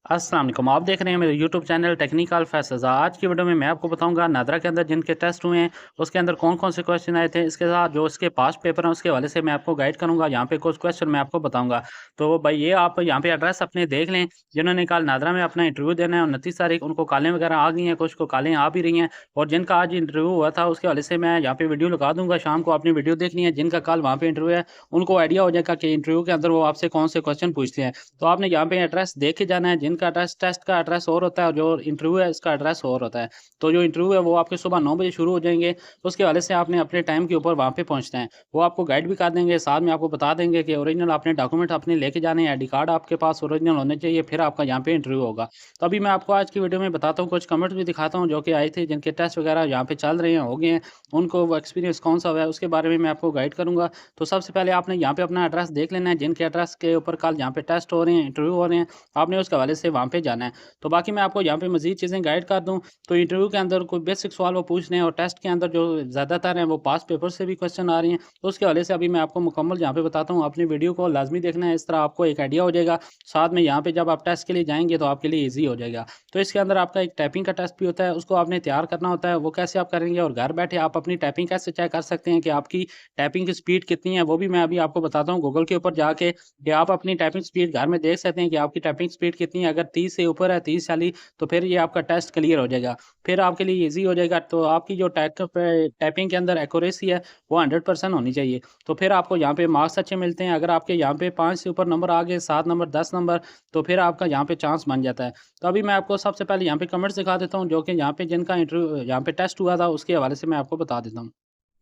अस्सलाम वालेकुम। आप देख रहे हैं मेरे यूट्यूब चैनल टेक्निकल फैसला। आज की वीडियो में मैं आपको बताऊंगा नादरा के अंदर जिनके टेस्ट हुए हैं उसके अंदर कौन कौन से क्वेश्चन आए थे। इसके साथ जो इसके पास्ट पेपर हैं उसके हवाले से मैं आपको गाइड करूंगा। यहाँ पे कुछ क्वेश्चन मैं आपको बताऊंगा। तो भाई ये आप यहाँ पे एड्रेस अपने देख लें। जिन्होंने कल नादरा में अपना इंटरव्यू देना है 29 तारीख, उनको कॉलें वगैरह आ गई हैं, कुछ को कॉलें आ भी रही हैं। और जिनका आज इंटरव्यू हुआ था उसके हवाले से मैं यहाँ पे वीडियो लगा दूंगा, शाम को आपने वीडियो देखनी है। जिनका कल वहाँ पे इंटरव्यू है उनको आइडिया हो जाएगा कि इंटरव्यू के अंदर वो आपसे कौन से क्वेश्चन पूछते हैं। तो आपने यहाँ पे एड्रेस देख के जाना है। जिनका एड्रेस टेस्ट का एड्रेस और होता है और जो इंटरव्यू है इसका एड्रेस और होता है। तो जो इंटरव्यू है वो आपके सुबह 9 बजे शुरू हो जाएंगे। तो उसके हवाले से आपने अपने टाइम के ऊपर वहाँ पे पहुँचना है। वो आपको गाइड भी कर देंगे, साथ में आपको बता देंगे कि ओरिजिनल आपने डॉक्यूमेंट अपने लेके जाने हैं, आईडी कार्ड आपके पास ओरिजिनल होने चाहिए, फिर आपका यहाँ पे इंटरव्यू होगा। तो अभी मैं आपको आज की वीडियो में बताता हूँ, कुछ कमेंट्स भी दिखाता हूँ जो कि आए थे, जिनके टेस्ट वगैरह यहाँ पे चल रहे हैं, हो गए हैं, उनको वो एक्सपीरियंस कौन सा हुआ है उसके बारे में मैं आपको गाइड करूँगा। तो सबसे पहले आपने यहाँ पे अपना एड्रेस देख लेना है। जिनके एड्रेस के ऊपर कल यहाँ पे टेस्ट हो रहे हैं, इंटरव्यू हो रहे हैं, आपने उसके हवाले से वहाँ पे जाना है। तो बाकी मैं आपको यहाँ पे मज़ीद चीज़ें गाइड कर दूँ। तो इंटरव्यू के अंदर कोई बेसिक सवाल वो पूछ रहे हैं और टेस्ट के अंदर जो ज़्यादातर हैं वो पास पेपर से भी क्वेश्चन आ रही हैं। तो उसके हवाले से अभी मैं आपको मुकम्मल यहाँ पे बताता हूँ। अपनी वीडियो को लाजमी देखना है, इस तरह आपको एक आइडिया हो जाएगा। साथ में यहाँ पे जब आप टेस्ट के लिए जाएंगे तो आपके लिए ईजी हो जाएगा। तो इसके अंदर आपका एक टाइपिंग का टेस्ट भी होता है, उसको आपने तैयार करना होता है। वो कैसे आप करेंगे और घर बैठे आप अपनी टाइपिंग कैसे चेक कर सकते हैं कि आपकी टाइपिंग की स्पीड कितनी है, वो भी मैं अभी आपको बताता हूँ गूगल के ऊपर जाके कि आप अपनी टाइपिंग स्पीड घर में देख सकते हैं कि आपकी टाइपिंग स्पीड कितनी है। अगर 30 से ऊपर है, 30-40, तो फिर ये आपका टेस्ट क्लियर हो जाएगा। फिर आपके लिए ईज़ी हो जाएगा। तो आपकी जो टाइपिंग के अंदर एक्यूरेसी है वो 100% होनी चाहिए। तो फिर आपको यहाँ पे मार्क्स अच्छे मिलते हैं। अगर आपके यहाँ पे 5 से ऊपर नंबर आ गए, 7 नंबर, 10 नंबर, तो फिर आपका यहाँ पे चांस बन जाता है। तो अभी मैं आपको सबसे पहले यहाँ पे कमेंट्स दिखा देता हूँ जो कि यहाँ पे जिनका इंटरव्यू यहाँ पे टेस्ट हुआ था उसके हवाले से मैं आपको बता देता हूँ।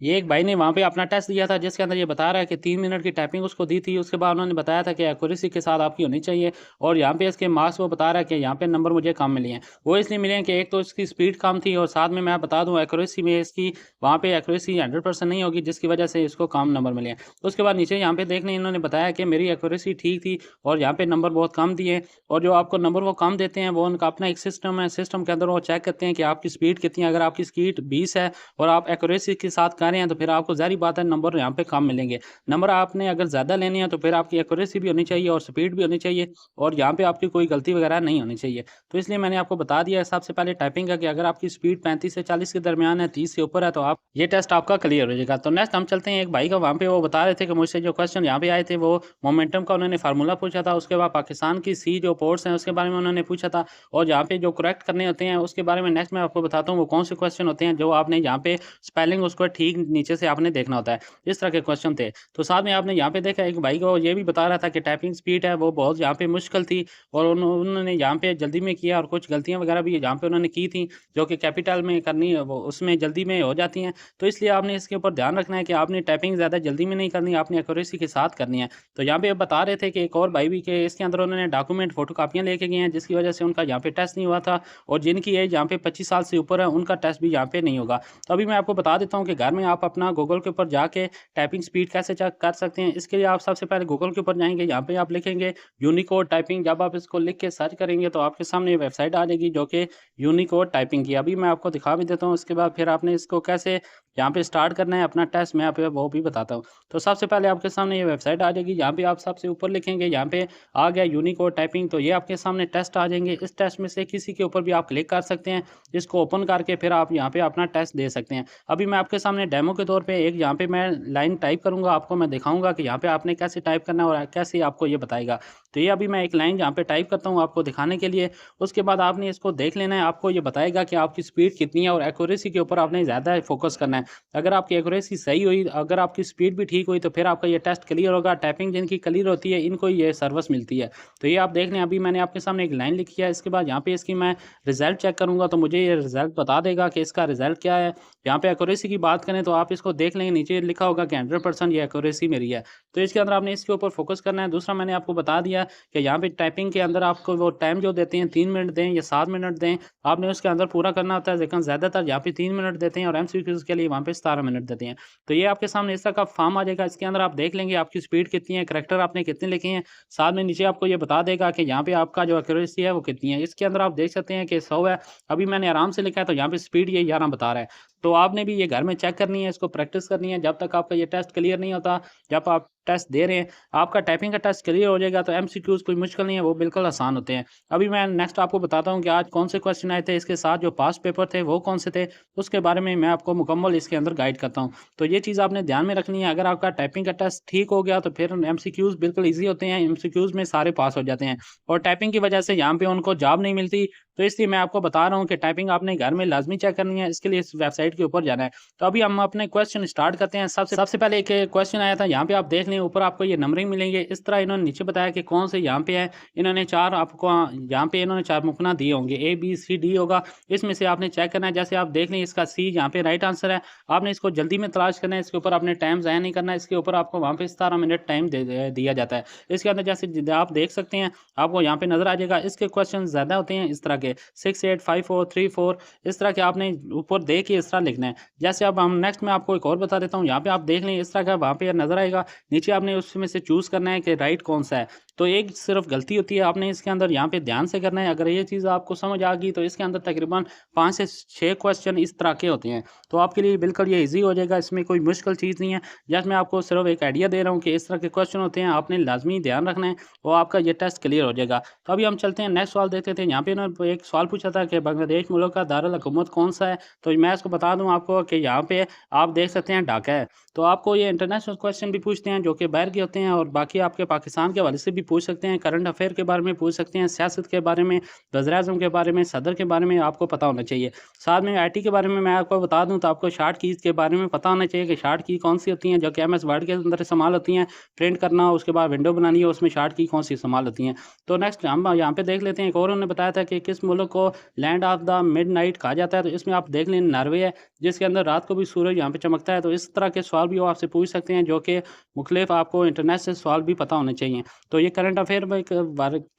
ये एक भाई ने वहाँ पे अपना टेस्ट दिया था जिसके अंदर ये बता रहा है कि 3 मिनट की टाइपिंग उसको दी थी। उसके बाद उन्होंने बताया था कि एक्यूरेसी के साथ आपकी होनी चाहिए। और यहाँ पे इसके मार्क्स वो बता रहा है कि यहाँ पे नंबर मुझे कम मिले हैं। वो इसलिए मिले हैं कि एक तो इसकी स्पीड कम थी और साथ में मैं बता दूँ एक्यूरेसी में इसकी वहाँ पे एक्यूरेसी 100% नहीं होगी, जिसकी वजह से इसको कम नंबर मिले हैं। उसके बाद नीचे यहाँ पे देखने इन्होंने बताया कि मेरी एक्यूरेसी ठीक थी और यहाँ पे नंबर बहुत कम दिए। और जो आपको नंबर वो कम देते हैं वो उनका अपना एक सिस्टम है। सिस्टम के अंदर वो चेक करते हैं कि आपकी स्पीड कितनी है। अगर आपकी स्पीड 20 है और आप एक्यूरेसी के साथ कर रहे हैं तो फिर आपको ज़ाहिर बात है नंबर यहाँ पे कम मिलेंगे। नंबर आपने अगर ज़्यादा लेने हैं तो फिर आपकी एक्यूरेसी भी होनी चाहिए और स्पीड भी होनी चाहिए और यहाँ पे आपकी कोई गलती वगैरह नहीं होनी चाहिए। तो इसलिए मैंने आपको बता दिया है सबसे पहले टाइपिंग का कि अगर आपकी स्पीड 35 से 40 के दरमियान है, 30 से ऊपर है, तो आप ये टेस्ट आपका क्लियर हो जाएगा। तो नेक्स्ट हम चलते हैं। एक भाई का वहाँ पे वो बता रहे थे कि मुझसे जो क्वेश्चन यहाँ पे आए थे वो मोमेंटम का उन्होंने फार्मूला पूछा था। उसके बाद पाकिस्तान की सी जो पोर्ट्स हैं उसके बारे में उन्होंने पूछा था। और यहाँ पे जो करेक्ट करने होते हैं उसके बारे में नेक्स्ट मैं आपको बताता हूँ वो कौन से क्वेश्चन होते हैं जो आपने यहाँ पे स्पेलिंग उसको ठीक नीचे से आपने देखना होता है। इस तरह के क्वेश्चन थे। तो साथ में आपने यहाँ पे देखा एक भाई को ये भी बता रहा था कि टाइपिंग स्पीड है वो बहुत यहाँ पे मुश्किल थी और उन्होंने यहाँ पे जल्दी में किया और कुछ गलतियाँ वगैरह भी यहाँ पे उन्होंने की थी जो कि कैपिटल में करनी है वो उसमें जल्दी में हो जाती हैं। तो इसलिए आपने इसके ऊपर ध्यान रखना है कि आपने टाइपिंग ज़्यादा जल्दी में नहीं करनी, आपने एक्यूरेसी के साथ करनी है। तो यहाँ पे बता रहे थे कि एक और भाई भी के इसके अंदर उन्होंने डॉक्यूमेंट फ़ोटोकॉपियाँ लेके गए हैं जिसकी वजह से उनका यहाँ पे टेस्ट नहीं हुआ था। और जिनकी एज यहाँ पे 25 साल से ऊपर है उनका टेस्ट भी यहाँ पे नहीं होगा। तो अभी मैं आपको बता देता हूँ कि घर में आप अपना गूगल के ऊपर जाके टाइपिंग स्पीड कैसे चेक कर सकते हैं। इसके लिए आप सबसे पहले गूगल के ऊपर जाएँगे, यहाँ पे आप लिखेंगे यूनिकोड टाइपिंग। जब आप इसको लिख के सर्च करेंगे तो आपके सामने ये वेबसाइट आ जाएगी जो कि यूनिकोड टाइपिंग की। अभी मैं आपको दिखा भी देता हूँ। उसके बाद फिर आपने इसको कैसे यहाँ पे स्टार्ट करना है अपना टेस्ट, मैं यहाँ पे वो भी बताता हूँ। तो सबसे पहले आपके सामने ये वेबसाइट आ जाएगी, यहाँ पे आप सबसे ऊपर लिखेंगे, यहाँ पे आ गया यूनिकोड टाइपिंग। तो ये आपके सामने टेस्ट आ जाएंगे। इस टेस्ट में से किसी के ऊपर भी आप क्लिक कर सकते हैं। इसको ओपन करके फिर आप यहाँ पे अपना टेस्ट दे सकते हैं। अभी मैं आपके सामने डेमो के तौर पे एक यहाँ पे मैं लाइन टाइप करूँगा, आपको मैं दिखाऊँगा कि यहाँ पे आपने कैसे टाइप करना है और कैसे आपको ये बताएगा। तो ये अभी मैं एक लाइन यहाँ पे टाइप करता हूँ आपको दिखाने के लिए। उसके बाद आपने इसको देख लेना है, आपको ये बताएगा कि आपकी स्पीड कितनी है और एक्यूरेसी के ऊपर आपने ज़्यादा फोकस करना है। अगर आपकी एक्यूरेसी सही हुई, अगर आपकी स्पीड भी ठीक हुई तो फिर आपका ये टेस्ट क्लियर होगा। टाइपिंग जिनकी क्लियर होती है इनको ये सर्विस मिलती है। तो ये आप देख लें, अभी मैंने आपके सामने एक लाइन लिखी है। इसके बाद यहाँ पे इसकी मैं रिज़ल्ट चेक करूँगा तो मुझे ये रिज़ल्ट बता देगा कि इसका रिज़ल्ट क्या है। यहाँ पे एक्यूरेसी की बात करें तो आप इसको देख लेंगे, नीचे लिखा होगा कि 100% ये एक्यूरेसी मेरी है। तो इसके अंदर आपने इसके ऊपर फोकस करना है। दूसरा मैंने आपको बता दिया कि यहाँ पे टाइपिंग के अंदर आपको वो टाइम जो देते हैं 3 मिनट दें या 7 मिनट दें, आपने उसके अंदर पूरा करना होता है। लेकिन ज़्यादातर यहाँ पे 3 मिनट देते हैं और एमसीक्यूज़ के लिए वहाँ पे 17 मिनट देते हैं। तो ये आपके सामने इस तरह का फॉर्म आ जाएगा। इसके अंदर आप देख लेंगे आपकी स्पीड कितनी है, करैक्टर आपने कितने लिखे हैं। साथ में नीचे आपको ये बता देगा कि यहाँ पे आपका जो एक्यूरेसी है वो कितनी है। इसके अंदर आप देख सकते हैं कि 100 है। अभी मैंने आराम से लिखा है तो यहाँ पे स्पीड ये 11 बता रहा है। तो आपने भी ये घर में चेक करनी है, इसको प्रैक्टिस करनी है जब तक आपका ये टेस्ट क्लियर नहीं होता। जब आप टेस्ट दे रहे हैं, आपका टाइपिंग का टेस्ट क्लियर हो जाएगा तो एमसीक्यूज़ कोई मुश्किल नहीं है, वो बिल्कुल आसान होते हैं। अभी मैं नेक्स्ट आपको बताता हूँ कि आज कौन से क्वेश्चन आए थे, इसके साथ जो पास्ट पेपर थे वो कौन से थे, उसके बारे में मैं आपको मुकम्मल इसके अंदर गाइड करता हूँ। तो ये चीज़ आपने ध्यान में रखनी है, अगर आपका टाइपिंग का टेस्ट ठीक हो गया तो फिर एमसीक्यूज़ बिल्कुल ईज़ी होते हैं, एमसीक्यूज़ में सारे पास हो जाते हैं और टाइपिंग की वजह से यहाँ पे उनको जॉब नहीं मिलती। तो इसलिए मैं आपको बता रहा हूँ कि टाइपिंग आपने घर में लाज़मी चेक करनी है, इसके लिए इस वेबसाइट के ऊपर जाना है। तो अभी हम अपने क्वेश्चन स्टार्ट करते हैं। सबसे सबसे पहले एक क्वेश्चन आया था, यहाँ पे आप देख लें ऊपर आपको ये नंबरिंग मिलेंगे। इस तरह इन्होंने नीचे बताया कि कौन से यहाँ पे है। इन्होंने 4 आपको यहाँ पे इन्होंने 4 मुकना दिए होंगे, ए, बी, सी, डी होगा। इसमें से आपने चेक करना है। जैसे आप देख लें इसका सी यहाँ पे राइट आंसर है। आपने इसको जल्दी में तलाश करना है, इसके ऊपर आपने टाइम ज़ाया नहीं करना है। इसके ऊपर आपको वहाँ पे 17 मिनट टाइम दिया जाता है। इसके अंदर जैसे आप देख सकते हैं, आपको यहाँ पे नज़र आ जाएगा। इसके क्वेश्चन ज़्यादा होते हैं इस तरह के 6, 8, 5, 4, 3, 4 इस तरह के आपने ऊपर देख के इस तरह लिखना है। जैसे अब हम नेक्स्ट में आपको एक और बता देता हूँ, यहाँ पे आप देख लें इस तरह का वहाँ पे नज़र आएगा। नीचे आपने उसमें से चूज़ करना है कि राइट कौन सा है। तो एक सिर्फ गलती होती है, आपने इसके अंदर यहाँ पे ध्यान से करना है। अगर ये चीज़ आपको समझ आ गई तो इसके अंदर तकरीबन 5 से 6 क्वेश्चन इस तरह के होते हैं। तो आपके लिए बिल्कुल ये ईज़ी हो जाएगा, इसमें कोई मुश्किल चीज़ नहीं है। जस्ट मैं आपको सिर्फ एक आइडिया दे रहा हूँ कि इस तरह के क्वेश्चन होते हैं, आपने लाज़मी ध्यान रखना है और आपका ये टेस्ट क्लियर हो जाएगा। तो अभी हम चलते हैं नेक्स्ट सवाल देखते थे। यहाँ पे इन्होंने एक सवाल पूछा था कि बांग्लादेश मुल्क का दारुल हुकूमत कौन सा है? तो मैं इसको बता दूँ आपको कि यहाँ पे आप देख सकते हैं ढाका है। तो आपको ये इंटरनेशनल क्वेश्चन भी पूछते हैं जो कि बाहर के होते हैं और बाकी आपके पाकिस्तान के हवाले से भी पूछ सकते हैं, करंट अफेयर के बारे में पूछ सकते हैं, सियासत के बारे में, वज़ीर-ए-आज़म के बारे में, सदर के बारे में आपको पता होना चाहिए। साथ में आईटी के बारे में मैं आपको बता दूँ तो आपको शॉर्ट कीज़ के बारे में पता होना चाहिए कि शॉर्ट की कौन-सी होती हैं जो कि एमएस वर्ड के अंदर इस्तेमाल होती हैं, प्रिंट करना उसके बाद विंडो बनानी है उसमें शॉर्ट की कौन-सी इस्तेमाल होती हैं। तो नेक्स्ट हम यहाँ पे देख लेते हैं, एक और उन्होंने बताया था कि किस मुल्क को लैंड ऑफ द मिडनाइट कहा जाता है। तो इसमें आप देख लें नॉर्वे है, जिसके अंदर रात को भी सूरज यहाँ पे चमकता है। तो इस तरह के सवाल भी वो आपसे पूछ सकते हैं जो कि मुख्तलिफ आपको इंटरनेशनल सवाल भी पता होने चाहिए। तो ये करंट अफेयर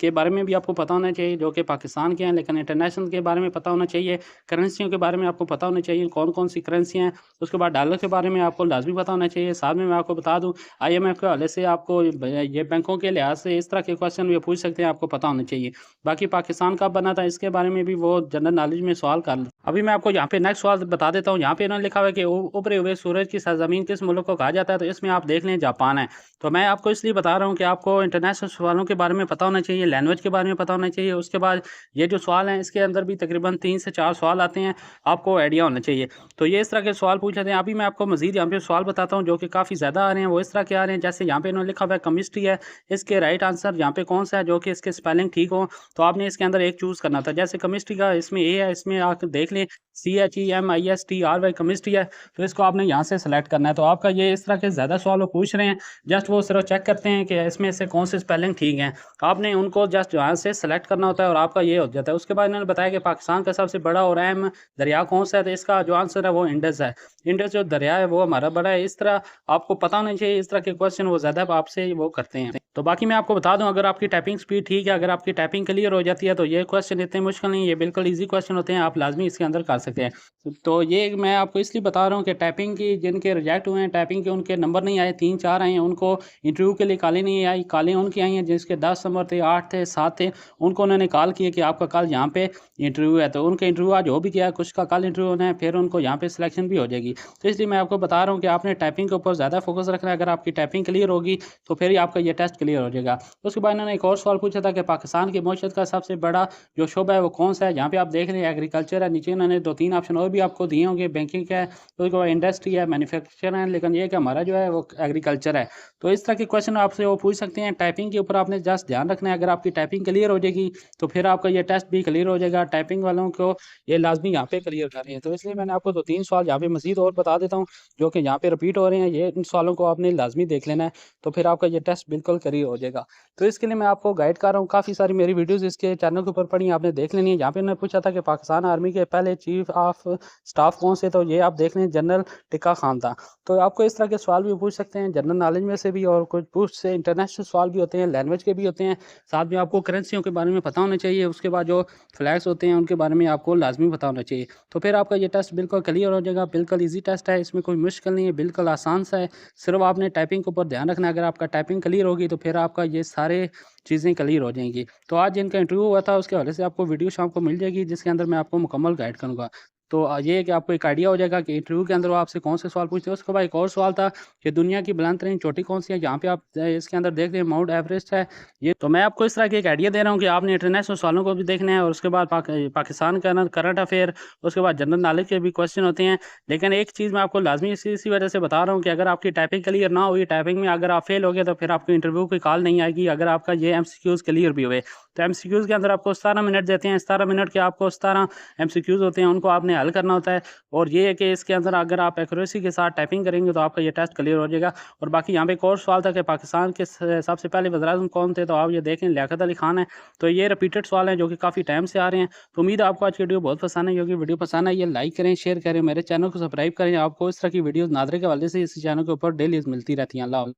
के बारे में भी आपको पता होना चाहिए जो कि पाकिस्तान के हैं, लेकिन इंटरनेशनल के बारे में पता होना चाहिए। करेंसियों के बारे में आपको पता होना चाहिए कौन-कौन सी करेंसी हैं। उसके बाद डॉलर के बारे में आपको लाज़मी पता होना चाहिए। साथ में मैं आपको बता दूँ आईएमएफ के हवाले से आपको ये बैंकों के लिहाज से इस तरह के क्वेश्चन भी पूछ सकते हैं, आपको पता होना चाहिए। बाकी पाकिस्तान कब बना था इसके बारे में भी वो जनरल नॉलेज में सवाल कर लें। अभी मैं आपको यहाँ पे नेक्स्ट सवाल बता देता हूँ। यहाँ पे इन्होंने लिखा हुआ है कि उभरे हुए सूरज की सरजमीन किस मुल्क को कहा जाता है? तो इसमें आप देख लें जापान है। तो मैं आपको इसलिए बता रहा हूँ कि आपको इंटरनेशनल सवालों के बारे में पता होना चाहिए, लैंग्वेज के बारे में पता होना चाहिए। उसके बाद ये जो सवाल हैं इसके अंदर भी तकरीबन 3 से 4 सवाल आते हैं, आपको आइडिया होना चाहिए। तो ये इस तरह के सवाल पूछे थे। अभी मैं आपको मज़ीद यहाँ पे सवाल बताता हूँ जो कि काफ़ी ज़्यादा आ रहे हैं, वो इस तरह के आ रहे हैं। जैसे यहाँ पे इन्होंने लिखा हुआ है केमिस्ट्री है, इसके राइट आंसर यहाँ पे कौन सा है जो कि इसके स्पेलिंग ठीक हो। तो आपने इसके अंदर एक चूज़ करना था। जैसे केमिस्ट्री का इसमें ए है, इसमें आप देख लें CHEMISTRY केमिस्ट्री है। तो इसको आपने यहाँ से सेलेक्ट करना है। तो आपका ये इस तरह के ज़्यादा सवाल वो पूछ रहे हैं, जस्ट वो सिर्फ चेक करते हैं कि इसमें से कौन से स्पेलिंग ठीक हैं। आपने उनको जस्ट यहाँ से सेलेक्ट करना होता है और आपका ये हो जाता है। उसके बाद इन्होंने बताया कि पाकिस्तान का सबसे बड़ा और अहम दरिया कौन सा है? तो इसका जो आंसर है वो इंडस है। इंडस जो दरिया है वो हमारा बड़ा है। इस तरह आपको पता होना चाहिए, इस तरह के क्वेश्चन वो ज़्यादा आपसे वो करते हैं। तो बाकी मैं आपको बता दूं, अगर आपकी टाइपिंग स्पीड ठीक है, अगर आपकी टाइपिंग क्लियर हो जाती है तो ये क्वेश्चन इतने मुश्किल नहीं है, ये बिल्कुल ईजी क्वेश्चन होते हैं, आप लाजमी इसके अंदर कर सकते हैं। तो ये मैं आपको इसलिए बता रहा हूँ कि टाइपिंग की जिनके रिजेक्ट हुए हैं, टाइपिंग के उनके नंबर नहीं आए, 3-4 आए हैं, उनको इंटरव्यू के लिए कॉलें नहीं आई, कॉलें उनकी आई हैं जिसके 10 नंबर थे, 8 थे, 7 थे। उनको उन्होंने कॉल किया कि आपका कल यहाँ पे इंटरव्यू है। तो उनका इंटरव्यू आज हो भी गया, कुछ का कल इंटरव्यू होना है, फिर उनको यहाँ पे सिलेक्शन भी हो जाएगी। तो इसलिए मैं आपको बता रहा हूँ कि आपने टाइपिंग के ऊपर ज़्यादा फोकस रखना है। अगर आपकी टाइपिंग क्लियर होगी तो फिर ही आपका ये टेस्ट क्लियर हो जाएगा। उसके बाद इन्होंने एक और सवाल पूछा था कि पाकिस्तान की मईशत का सबसे बड़ा जो शोबा है वो कौन सा है? यहाँ पे आप देख रहे हैं एग्रीकल्चर है, नीचे इन्होंने 2-3 ऑप्शन और भी आपको दिए होंगे, बैंकिंग है, उसके बाद इंडस्ट्री है, मैन्युफैक्चर है, लेकिन ये कि हमारा जो है वो एग्रीकल्चर है। तो इस तरह के क्वेश्चन आपसे वो पूछ सकते हैं। टाइपिंग के ऊपर आपने जस्ट ध्यान रखना है। अगर आपकी टाइपिंग क्लियर हो जाएगी तो फिर आपका ये टेस्ट भी क्लियर हो जाएगा। टाइपिंग वालों को ये लाजमी यहाँ पे क्लियर कर रहे हैं। तो इसलिए मैंने आपको 2-3 सवाल यहाँ पे मजीद और बता देता हूँ जो कि यहाँ पे रिपीट हो रहे हैं। ये इन सवालों को आपने लाजमी देख लेना है, तो फिर आपका ये टेस्ट बिल्कुल क्लियर हो जाएगा। तो इसके लिए मैं आपको गाइड कर रहा हूँ। काफ़ी सारी मेरी वीडियोज़ इसके चैनल के ऊपर पड़ी, आपने देख लेनी है। यहाँ पे उन्होंने पूछा था कि पाकिस्तान आर्मी के पहले चीफ ऑफ स्टाफ कौन से? तो ये आप देख लें जनरल टिक्का खान था। तो आपको इस तरह के सवाल भी पूछ सकते हैं जनरल नॉलेज में से भी, और कुछ पूछ से इंटरनेशनल सवाल भी होते हैं, लैंग्वेज के भी होते हैं। साथ में आपको करेंसियों के बारे में पता होना चाहिए। उसके बाद जो फ्लैग्स होते हैं उनके बारे में आपको लाजमी पता होना चाहिए। तो फिर आपका ये टेस्ट बिल्कुल क्लियर हो जाएगा। बिल्कुल ईजी टेस्ट है, इसमें कोई मुश्किल नहीं है, बिल्कुल आसान सा है। सिर्फ आपने टाइपिंग के ऊपर ध्यान रखना है। अगर आपका टाइपिंग क्लियर होगी तो फिर आपका ये सारे चीज़ें क्लियर हो जाएंगी। तो आज जिनका इंटरव्यू हुआ था उसके हवाले से आपको वीडियो शाम को मिल जाएगी, जिसके अंदर मैं आपको मुकम्मल गाइड करूँगा। तो ये है कि आपको एक आइडिया हो जाएगा कि इंटरव्यू के अंदर वो आपसे कौन से सवाल पूछते हैं। उसके बाद एक और सवाल था कि दुनिया की बुलंद तरीन चोटी कौन सी है, जहाँ पे आप इसके अंदर देख रहे हैं माउंट एवरेस्ट है। ये तो मैं आपको इस तरह की एक आइडिया दे रहा हूँ कि आपने इंटरनेशनल सवालों को भी देखना है और उसके बाद पाकिस्तान का करंट अफेयर, उसके बाद जनरल नॉलेज के भी क्वेश्चन होते हैं। लेकिन एक चीज़ मैं आपको लाजमी इसी वजह से बता रहा हूँ कि अगर आपकी टाइपिंग क्लियर ना हुई, टाइपिंग में अगर आप फेल हो गए तो फिर आपको इंटरव्यू की कॉल नहीं आएगी। अगर आपका ये एमसीक्यूज़ क्लियर भी हुए तो एमसीक्यूज़ के अंदर आपको 17 मिनट देते हैं, 17 मिनट के आपको 17 एमसीक्यूज़ होते हैं, उनको आपने हल करना होता है। और ये है कि इसके अंदर अगर आप एक्यूरेसी के साथ टाइपिंग करेंगे तो आपका ये टेस्ट क्लियर हो जाएगा। और बाकी यहाँ पे एक और सवाल था कि पाकिस्तान के सबसे पहले वज़ीर-ए-आज़म कौन थे, तो आप ये देखें लियाकत अली खान है। तो ये रिपीटेड सवाल हैं जो कि काफ़ी टाइम से आ रहे हैं। तो उम्मीद है आपको आज की वीडियो बहुत पसंद आई होगी। वीडियो पसंद आई है लाइक करें, शेयर करें, मेरे चैनल को सब्सक्राइब करें। आपको इस तरह की वीडियोज़ नादरे के हवाले से इस चैनल के ऊपर डेली मिलती रहती हैं। अल्लाह हाफ़िज़।